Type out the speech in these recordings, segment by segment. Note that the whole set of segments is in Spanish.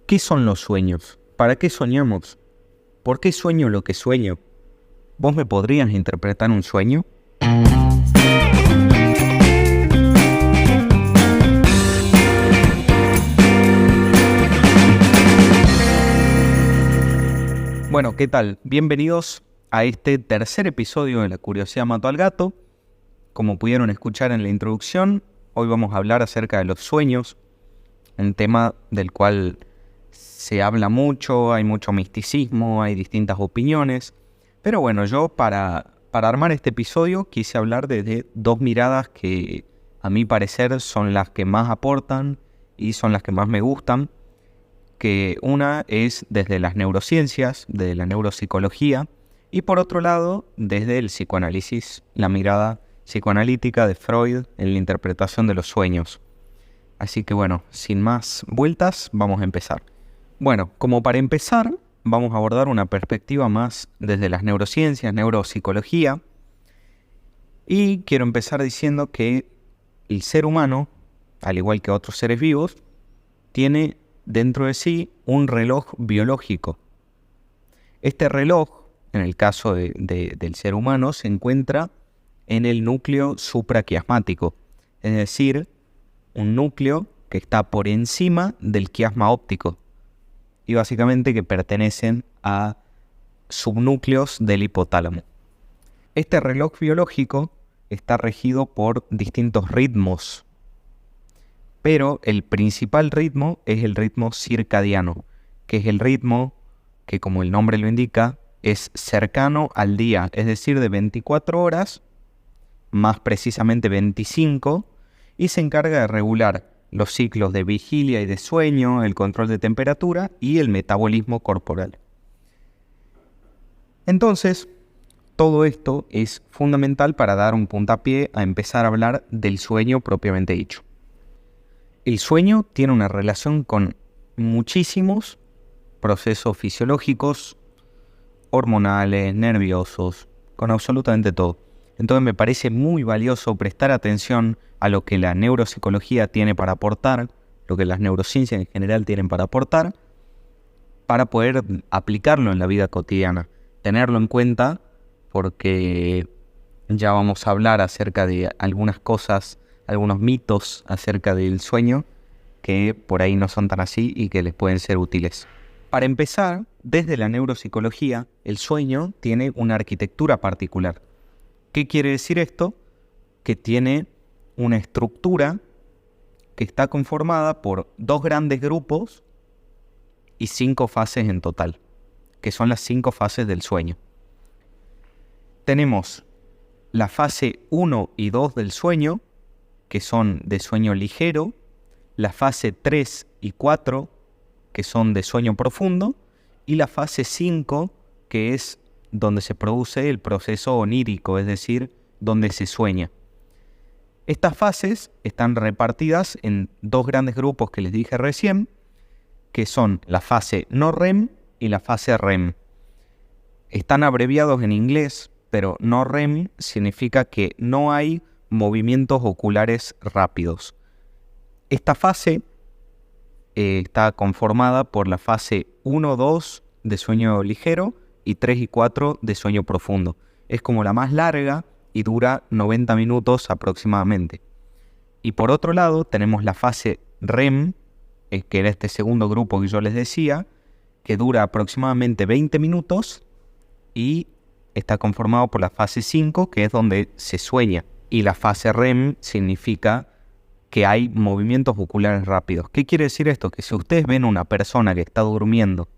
¿Qué son los sueños? ¿Para qué soñamos? ¿Por qué sueño lo que sueño? ¿Vos me podrías interpretar un sueño? Bueno, ¿qué tal? Bienvenidos a este tercer episodio de La Curiosidad Mató al Gato. Como pudieron escuchar en la introducción, hoy vamos a hablar acerca de los sueños, un tema del cual se habla mucho, hay mucho misticismo, hay distintas opiniones. Pero bueno, yo para armar este episodio quise hablar de dos miradas que a mi parecer son las que más aportan y son las que más me gustan. Que una es desde las neurociencias, de la neuropsicología, y por otro lado, desde el psicoanálisis, la mirada psicoanalítica de Freud en la interpretación de los sueños. Así que bueno, sin más vueltas, vamos a empezar. Bueno, como para empezar, vamos a abordar una perspectiva más desde las neurociencias, neuropsicología, y quiero empezar diciendo que el ser humano, al igual que otros seres vivos, tiene dentro de sí un reloj biológico. Este reloj, en el caso del ser humano, se encuentra en el núcleo supraquiasmático, es decir, un núcleo que está por encima del quiasma óptico y básicamente que pertenecen a subnúcleos del hipotálamo. Este reloj biológico está regido por distintos ritmos, pero el principal ritmo es el ritmo circadiano, que es el ritmo que, como el nombre lo indica, es cercano al día, es decir, de 24 horas, más precisamente 25, y se encarga de regular los ciclos de vigilia y de sueño, el control de temperatura y el metabolismo corporal. Entonces, todo esto es fundamental para dar un puntapié a empezar a hablar del sueño propiamente dicho. El sueño tiene una relación con muchísimos procesos fisiológicos, hormonales, nerviosos, con absolutamente todo. Entonces me parece muy valioso prestar atención a lo que la neuropsicología tiene para aportar, lo que las neurociencias en general tienen para aportar, para poder aplicarlo en la vida cotidiana, tenerlo en cuenta, porque ya vamos a hablar acerca de algunas cosas, algunos mitos acerca del sueño que por ahí no son tan así y que les pueden ser útiles. Para empezar, desde la neuropsicología, el sueño tiene una arquitectura particular. ¿Qué quiere decir esto? Que tiene una estructura que está conformada por dos grandes grupos y 5 fases en total, que son las 5 fases del sueño. Tenemos la fase 1 y 2 del sueño, que son de sueño ligero, la fase 3 y 4, que son de sueño profundo, y la fase 5, que es donde se produce el proceso onírico, es decir, donde se sueña. Estas fases están repartidas en dos grandes grupos que les dije recién, que son la fase no REM y la fase REM. Están abreviados en inglés, pero no REM significa que no hay movimientos oculares rápidos. Esta fase está conformada por la fase 1-2 de sueño ligero y 3 y 4 de sueño profundo. Es como la más larga y dura 90 minutos aproximadamente. Y por otro lado tenemos la fase REM, que era este segundo grupo que yo les decía, que dura aproximadamente 20 minutos y está conformado por la fase 5, que es donde se sueña. Y la fase REM significa que hay movimientos oculares rápidos. ¿Qué quiere decir esto? Que si ustedes ven a una persona que está durmiendo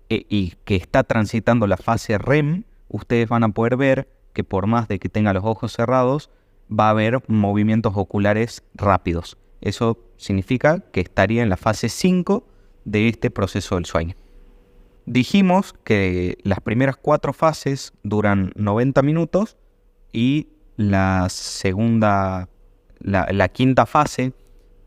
y que está transitando la fase REM, ustedes van a poder ver que por más de que tenga los ojos cerrados, va a haber movimientos oculares rápidos. Eso significa que estaría en la fase 5 de este proceso del sueño. Dijimos que las primeras 4 fases duran 90 minutos y la quinta fase,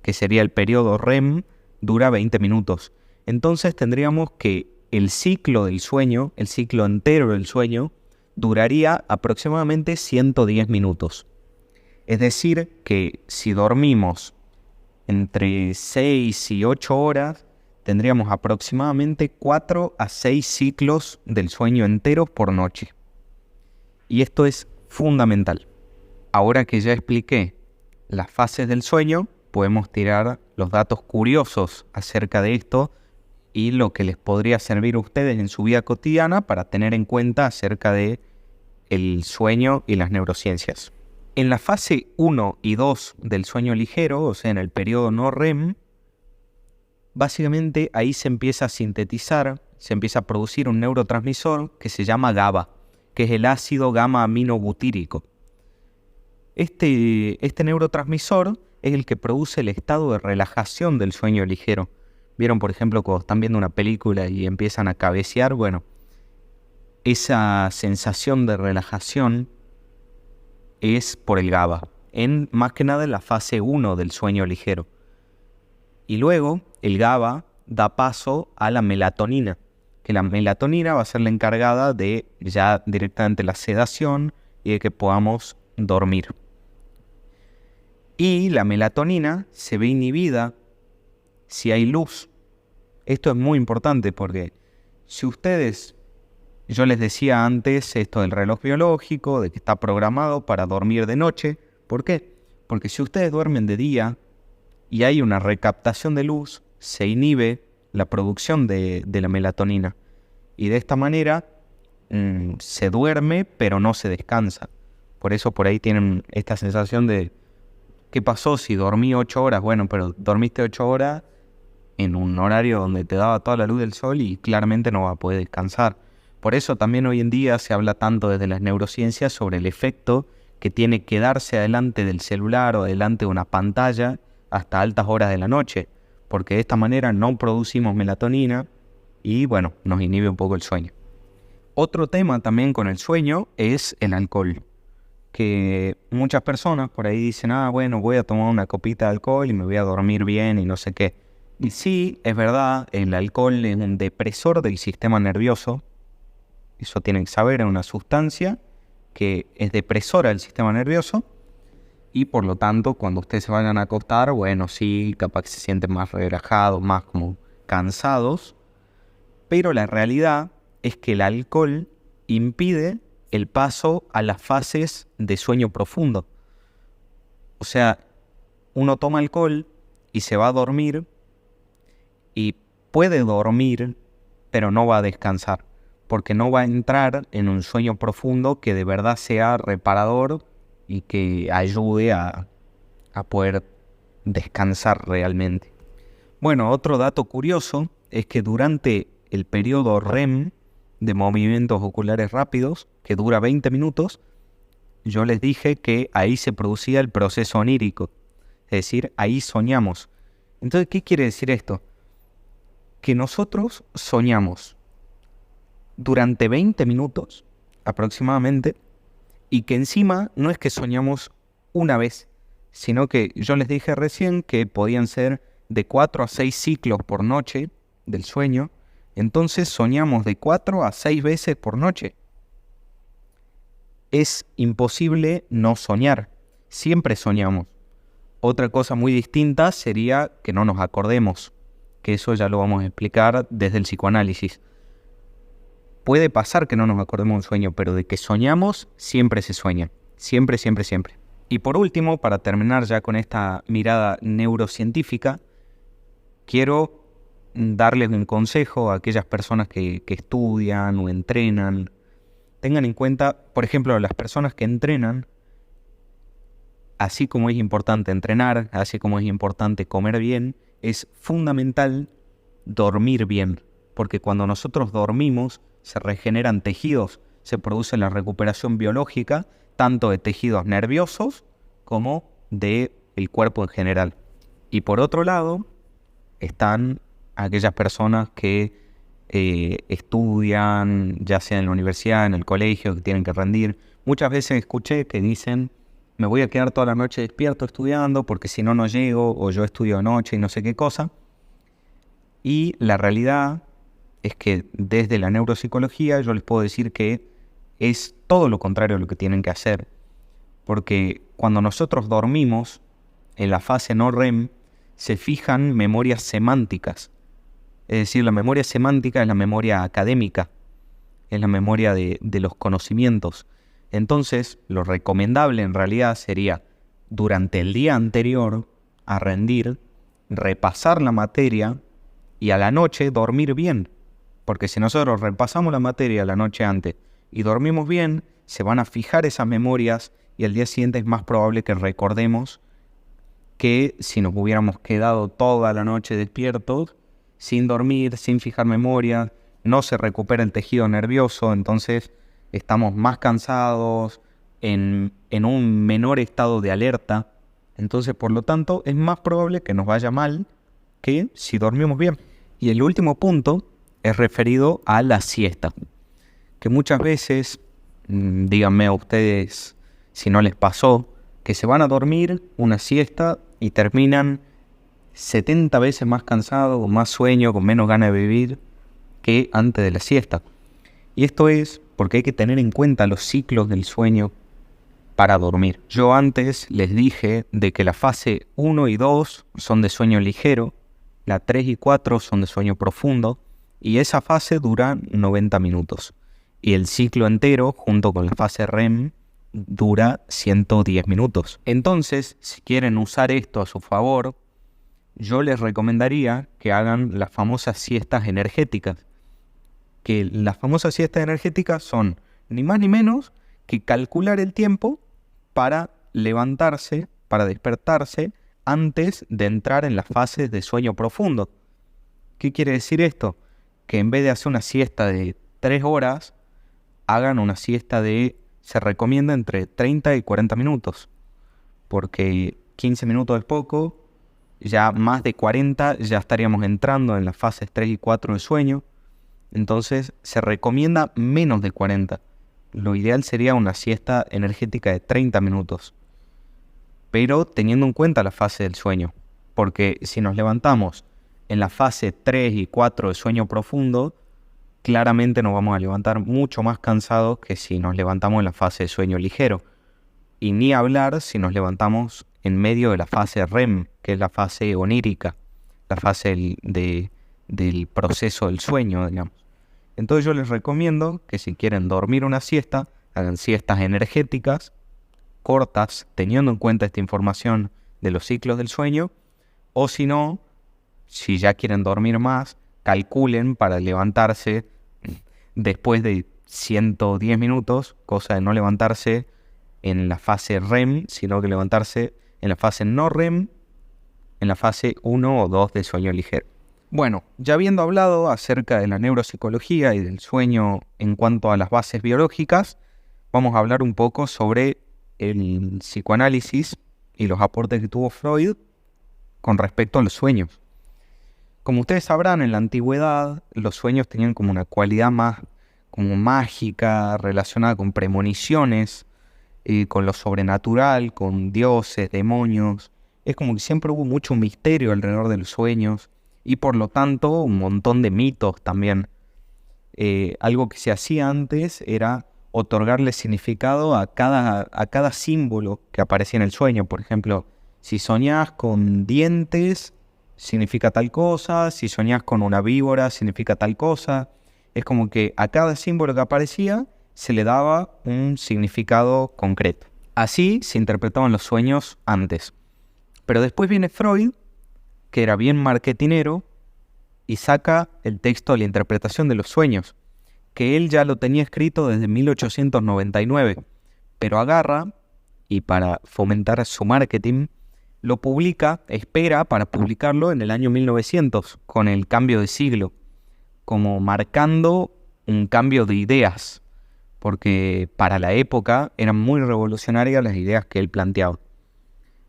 que sería el periodo REM, dura 20 minutos. Entonces tendríamos que el ciclo del sueño, el ciclo entero del sueño, duraría aproximadamente 110 minutos. Es decir, que si dormimos entre 6 y 8 horas, tendríamos aproximadamente 4 a 6 ciclos del sueño entero por noche. Y esto es fundamental. Ahora que ya expliqué las fases del sueño, podemos tirar los datos curiosos acerca de esto y lo que les podría servir a ustedes en su vida cotidiana para tener en cuenta acerca de el sueño y las neurociencias. En la fase 1 y 2 del sueño ligero, o sea, en el periodo no REM, básicamente ahí se empieza a sintetizar, se empieza a producir un neurotransmisor que se llama GABA, que es el ácido gamma-aminobutírico. Este neurotransmisor es el que produce el estado de relajación del sueño ligero. ¿Vieron, por ejemplo, cuando están viendo una película y empiezan a cabecear? Bueno, esa sensación de relajación es por el GABA, más que nada en la fase 1 del sueño ligero. Y luego el GABA da paso a la melatonina, que la melatonina va a ser la encargada de ya directamente la sedación y de que podamos dormir. Y la melatonina se ve inhibida si hay luz. Esto es muy importante porque si ustedes, yo les decía antes esto del reloj biológico, de que está programado para dormir de noche. ¿Por qué? Porque si ustedes duermen de día y hay una recaptación de luz, se inhibe la producción de la melatonina. Y de esta manera se duerme pero no se descansa. Por eso por ahí tienen esta sensación de ¿qué pasó si dormí 8 horas? Bueno, pero dormiste 8 horas en un horario donde te daba toda la luz del sol y claramente no vas a poder descansar. Por eso también hoy en día se habla tanto desde las neurociencias sobre el efecto que tiene quedarse adelante del celular o delante de una pantalla hasta altas horas de la noche, porque de esta manera no producimos melatonina y bueno, nos inhibe un poco el sueño. Otro tema también con el sueño es el alcohol, que muchas personas por ahí dicen, bueno, voy a tomar una copita de alcohol y me voy a dormir bien y no sé qué. Y sí, es verdad, el alcohol es un depresor del sistema nervioso. Eso tienen que saber, es una sustancia que es depresora del sistema nervioso y por lo tanto cuando ustedes se vayan a acostar, bueno, sí, capaz que se sienten más relajados, más como cansados, pero la realidad es que el alcohol impide el paso a las fases de sueño profundo. O sea, uno toma alcohol y se va a dormir y puede dormir, pero no va a descansar, porque no va a entrar en un sueño profundo que de verdad sea reparador y que ayude a poder descansar realmente. Bueno, otro dato curioso es que durante el periodo REM de movimientos oculares rápidos, que dura 20 minutos, yo les dije que ahí se producía el proceso onírico, es decir, ahí soñamos. Entonces, ¿qué quiere decir esto? Que nosotros soñamos durante 20 minutos aproximadamente y que encima no es que soñamos una vez, sino que yo les dije recién que podían ser de 4 a 6 ciclos por noche del sueño. Entonces soñamos de 4 a 6 veces por noche. Es imposible no soñar, siempre soñamos. Otra cosa muy distinta sería que no nos acordemos, que eso ya lo vamos a explicar desde el psicoanálisis. Puede pasar que no nos acordemos de un sueño, pero de que soñamos, siempre se sueña. Siempre, siempre, siempre. Y por último, para terminar ya con esta mirada neurocientífica, quiero darles un consejo a aquellas personas que estudian o entrenan. Tengan en cuenta, por ejemplo, las personas que entrenan, así como es importante entrenar, así como es importante comer bien, es fundamental dormir bien, porque cuando nosotros dormimos se regeneran tejidos, se produce la recuperación biológica, tanto de tejidos nerviosos como del cuerpo en general. Y por otro lado, están aquellas personas que estudian, ya sea en la universidad, en el colegio, que tienen que rendir. Muchas veces escuché que dicen, me voy a quedar toda la noche despierto estudiando porque si no, no llego, o yo estudio de noche y no sé qué cosa. Y la realidad es que desde la neuropsicología yo les puedo decir que es todo lo contrario a lo que tienen que hacer. Porque cuando nosotros dormimos, en la fase no REM, se fijan memorias semánticas. Es decir, la memoria semántica es la memoria académica, es la memoria de los conocimientos. Entonces, lo recomendable en realidad sería, durante el día anterior a rendir, repasar la materia y a la noche dormir bien. Porque si nosotros repasamos la materia la noche antes y dormimos bien, se van a fijar esas memorias y al día siguiente es más probable que recordemos que si nos hubiéramos quedado toda la noche despiertos, sin dormir, sin fijar memoria, no se recupera el tejido nervioso, entonces estamos más cansados, en un menor estado de alerta. Entonces, por lo tanto, es más probable que nos vaya mal que si dormimos bien. Y el último punto es referido a la siesta, que muchas veces, díganme a ustedes si no les pasó, que se van a dormir una siesta y terminan 70 veces más cansados, con más sueño, con menos ganas de vivir que antes de la siesta. Y esto es porque hay que tener en cuenta los ciclos del sueño para dormir. Yo antes les dije de que la fase 1 y 2 son de sueño ligero, la 3 y 4 son de sueño profundo, y esa fase dura 90 minutos. Y el ciclo entero, junto con la fase REM, dura 110 minutos. Entonces, si quieren usar esto a su favor, yo les recomendaría que hagan las famosas siestas energéticas. Que las famosas siestas energéticas son ni más ni menos que calcular el tiempo para levantarse, para despertarse, antes de entrar en las fases de sueño profundo. ¿Qué quiere decir esto? Que en vez de hacer una siesta de 3 horas, hagan una siesta se recomienda entre 30 y 40 minutos. Porque 15 minutos es poco, ya más de 40 ya estaríamos entrando en las fases 3 y 4 de sueño. Entonces se recomienda menos de 40. Lo ideal sería una siesta energética de 30 minutos. Pero teniendo en cuenta la fase del sueño. Porque si nos levantamos en la fase 3 y 4 de sueño profundo, claramente nos vamos a levantar mucho más cansados que si nos levantamos en la fase de sueño ligero. Y ni hablar si nos levantamos en medio de la fase REM, que es la fase onírica, la fase del proceso del sueño, digamos. Entonces yo les recomiendo que si quieren dormir una siesta, hagan siestas energéticas, cortas, teniendo en cuenta esta información de los ciclos del sueño, o si no, si ya quieren dormir más, calculen para levantarse después de 110 minutos, cosa de no levantarse en la fase REM, sino que levantarse en la fase no REM, en la fase 1 o 2 de sueño ligero. Bueno, ya habiendo hablado acerca de la neuropsicología y del sueño en cuanto a las bases biológicas, vamos a hablar un poco sobre el psicoanálisis y los aportes que tuvo Freud con respecto a los sueños. Como ustedes sabrán, en la antigüedad los sueños tenían como una cualidad más como mágica, relacionada con premoniciones, con lo sobrenatural, con dioses, demonios. Es como que siempre hubo mucho misterio alrededor de los sueños y por lo tanto un montón de mitos también. Algo que se hacía antes era otorgarle significado a cada símbolo que aparecía en el sueño. Por ejemplo, si soñás con dientes, significa tal cosa. Si soñás con una víbora, significa tal cosa. Es como que a cada símbolo que aparecía se le daba un significado concreto. Así se interpretaban los sueños antes. Pero después viene Freud, que era bien marketinero, y saca el texto de la interpretación de los sueños, que él ya lo tenía escrito desde 1899, pero agarra, y para fomentar su marketing, lo publica, espera para publicarlo en el año 1900, con el cambio de siglo, como marcando un cambio de ideas, porque para la época eran muy revolucionarias las ideas que él planteaba.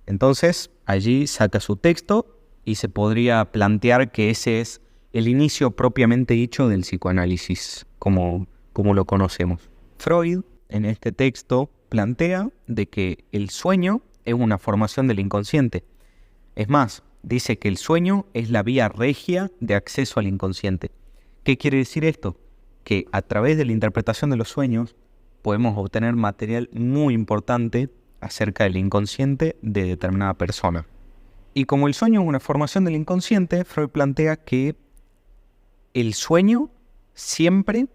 Entonces, allí saca su texto y se podría plantear que ese es el inicio propiamente dicho del psicoanálisis, como lo conocemos. Freud, en este texto, plantea de que el sueño es una formación del inconsciente. Es más, dice que el sueño es la vía regia de acceso al inconsciente. ¿Qué quiere decir esto? Que a través de la interpretación de los sueños podemos obtener material muy importante acerca del inconsciente de determinada persona. Y como el sueño es una formación del inconsciente, Freud plantea que el sueño siempre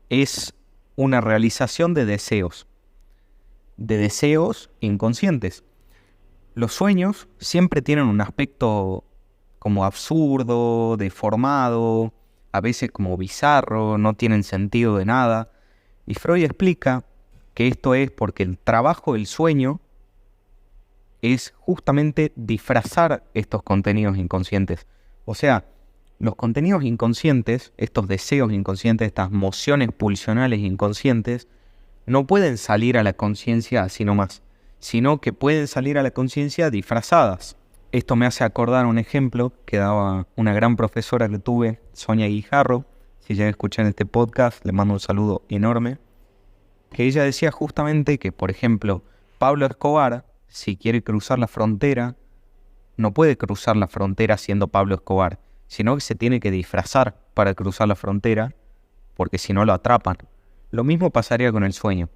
es una realización de deseos inconscientes. Los sueños siempre tienen un aspecto como absurdo, deformado, a veces como bizarro, no tienen sentido de nada. Y Freud explica que esto es porque el trabajo del sueño es justamente disfrazar estos contenidos inconscientes. O sea, los contenidos inconscientes, estos deseos inconscientes, estas mociones pulsionales inconscientes, no pueden salir a la conciencia así nomás, sino que pueden salir a la conciencia disfrazadas. Esto me hace acordar un ejemplo que daba una gran profesora que tuve, Sonia Guijarro. Si ya escuchan este podcast, le mando un saludo enorme. Que ella decía justamente que, por ejemplo, Pablo Escobar, si quiere cruzar la frontera, no puede cruzar la frontera siendo Pablo Escobar, sino que se tiene que disfrazar para cruzar la frontera, porque si no lo atrapan. Lo mismo pasaría con el sueño.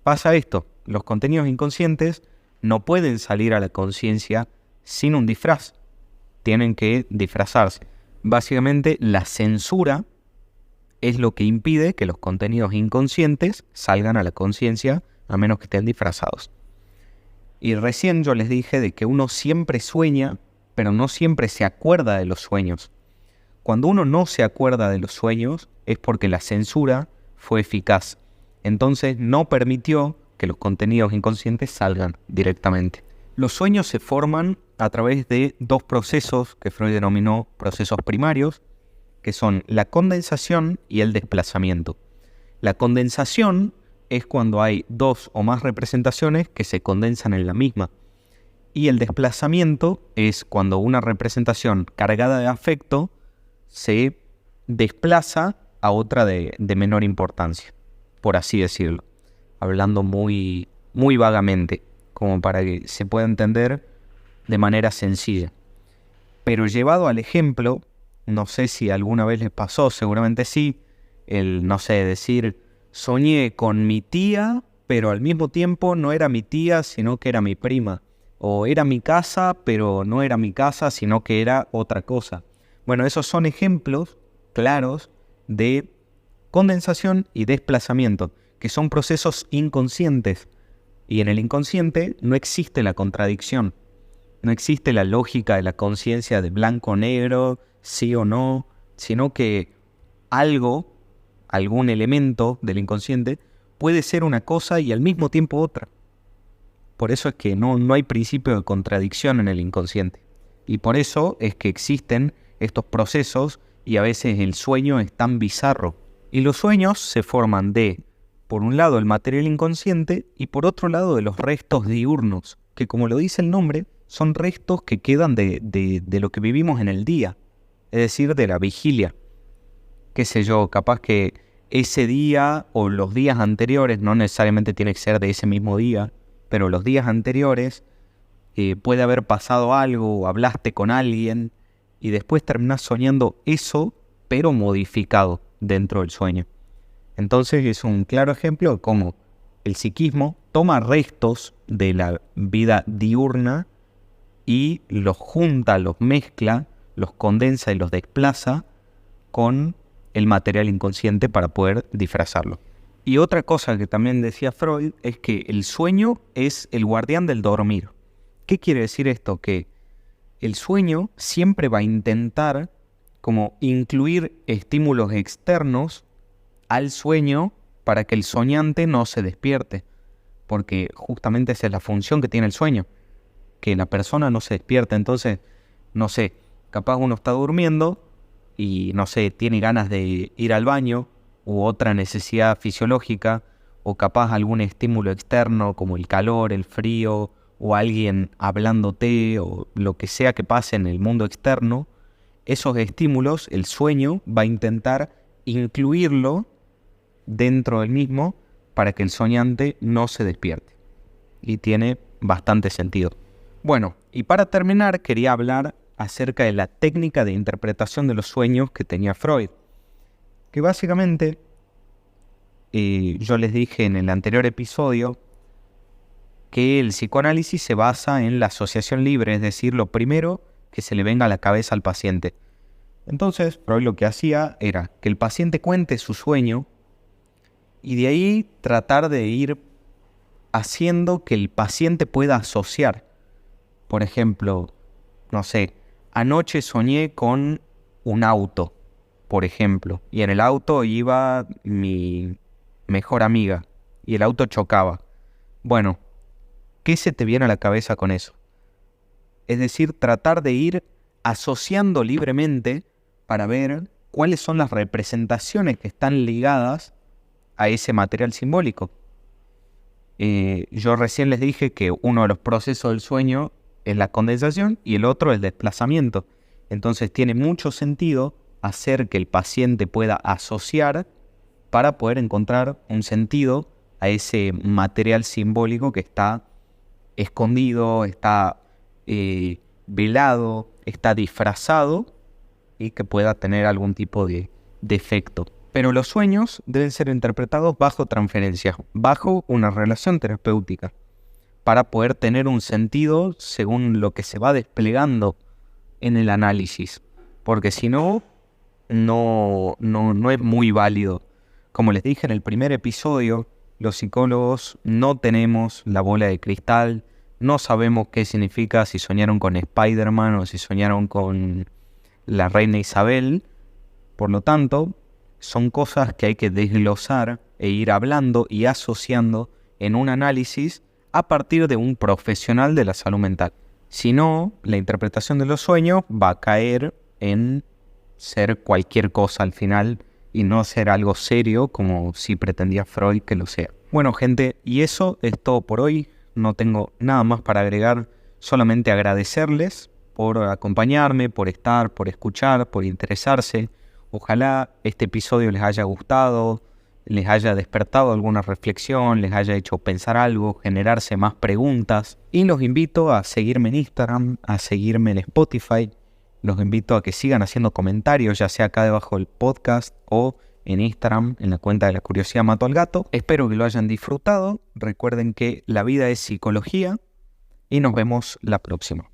Pasa esto, los contenidos inconscientes no pueden salir a la conciencia sin un disfraz, tienen que disfrazarse. Básicamente la censura es lo que impide que los contenidos inconscientes salgan a la conciencia a menos que estén disfrazados. Y recién yo les dije de que uno siempre sueña, pero no siempre se acuerda de los sueños. Cuando uno no se acuerda de los sueños es porque la censura fue eficaz. Entonces no permitió que los contenidos inconscientes salgan directamente. Los sueños se forman a través de dos procesos que Freud denominó procesos primarios, que son la condensación y el desplazamiento. La condensación es cuando hay dos o más representaciones que se condensan en la misma. Y el desplazamiento es cuando una representación cargada de afecto se desplaza a otra de menor importancia, por así decirlo, hablando muy vagamente, como para que se pueda entender de manera sencilla. Pero llevado al ejemplo, no sé si alguna vez les pasó, seguramente sí, decir, soñé con mi tía, pero al mismo tiempo no era mi tía, sino que era mi prima. O era mi casa, pero no era mi casa, sino que era otra cosa. Bueno, esos son ejemplos claros de condensación y desplazamiento, que son procesos inconscientes. Y en el inconsciente no existe la contradicción, no existe la lógica de la conciencia de blanco o negro, sí o no, sino que algún elemento del inconsciente puede ser una cosa y al mismo tiempo otra. Por eso es que no hay principio de contradicción en el inconsciente. Y por eso es que existen estos procesos y a veces el sueño es tan bizarro. Y los sueños se forman de, por un lado, el material inconsciente y por otro lado, de los restos diurnos, que como lo dice el nombre, son restos que quedan de lo que vivimos en el día, es decir, de la vigilia. Qué sé yo, capaz que ese día o los días anteriores, no necesariamente tiene que ser de ese mismo día, pero los días anteriores puede haber pasado algo, hablaste con alguien y después terminás soñando eso, pero modificado dentro del sueño. Entonces es un claro ejemplo de cómo el psiquismo toma restos de la vida diurna y los junta, los mezcla, los condensa y los desplaza con el material inconsciente para poder disfrazarlo. Y otra cosa que también decía Freud es que el sueño es el guardián del dormir. ¿Qué quiere decir esto? Que el sueño siempre va a intentar como incluir estímulos externos al sueño para que el soñante no se despierte. Porque justamente esa es la función que tiene el sueño, que la persona no se despierte. Entonces, no sé, capaz uno está durmiendo y, no sé, tiene ganas de ir al baño u otra necesidad fisiológica, o capaz algún estímulo externo como el calor, el frío, o alguien hablándote, o lo que sea que pase en el mundo externo, esos estímulos, el sueño va a intentar incluirlo dentro del mismo para que el soñante no se despierte. Y tiene bastante sentido. Bueno, y para terminar quería hablar acerca de la técnica de interpretación de los sueños que tenía Freud. Que básicamente, yo les dije en el anterior episodio, que el psicoanálisis se basa en la asociación libre, es decir, lo primero que se le venga a la cabeza al paciente. Entonces, Freud lo que hacía era que el paciente cuente su sueño y de ahí tratar de ir haciendo que el paciente pueda asociar. Por ejemplo, no sé, anoche soñé con un auto, por ejemplo, y en el auto iba mi mejor amiga y el auto chocaba. Bueno, ¿qué se te viene a la cabeza con eso? Es decir, tratar de ir asociando libremente para ver cuáles son las representaciones que están ligadas a ese material simbólico. Yo recién les dije que uno de los procesos del sueño es la condensación y el otro el desplazamiento. Entonces tiene mucho sentido hacer que el paciente pueda asociar para poder encontrar un sentido a ese material simbólico que está escondido, está velado, está disfrazado y que pueda tener algún tipo de efecto. Pero los sueños deben ser interpretados bajo transferencia, bajo una relación terapéutica, para poder tener un sentido según lo que se va desplegando en el análisis. Porque si no, no es muy válido. Como les dije en el primer episodio, los psicólogos no tenemos la bola de cristal, no sabemos qué significa si soñaron con Spider-Man o si soñaron con la reina Isabel. Por lo tanto, son cosas que hay que desglosar e ir hablando y asociando en un análisis a partir de un profesional de la salud mental. Si no, la interpretación de los sueños va a caer en ser cualquier cosa al final y no ser algo serio como si pretendía Freud que lo sea. Bueno, gente, y eso es todo por hoy. No tengo nada más para agregar, solamente agradecerles por acompañarme, por estar, por escuchar, por interesarse. Ojalá este episodio les haya gustado, les haya despertado alguna reflexión, les haya hecho pensar algo, generarse más preguntas. Y los invito a seguirme en Instagram, a seguirme en Spotify. Los invito a que sigan haciendo comentarios, ya sea acá debajo del podcast o en Instagram, en la cuenta de La Curiosidad Mató al Gato. Espero que lo hayan disfrutado. Recuerden que la vida es psicología y nos vemos la próxima.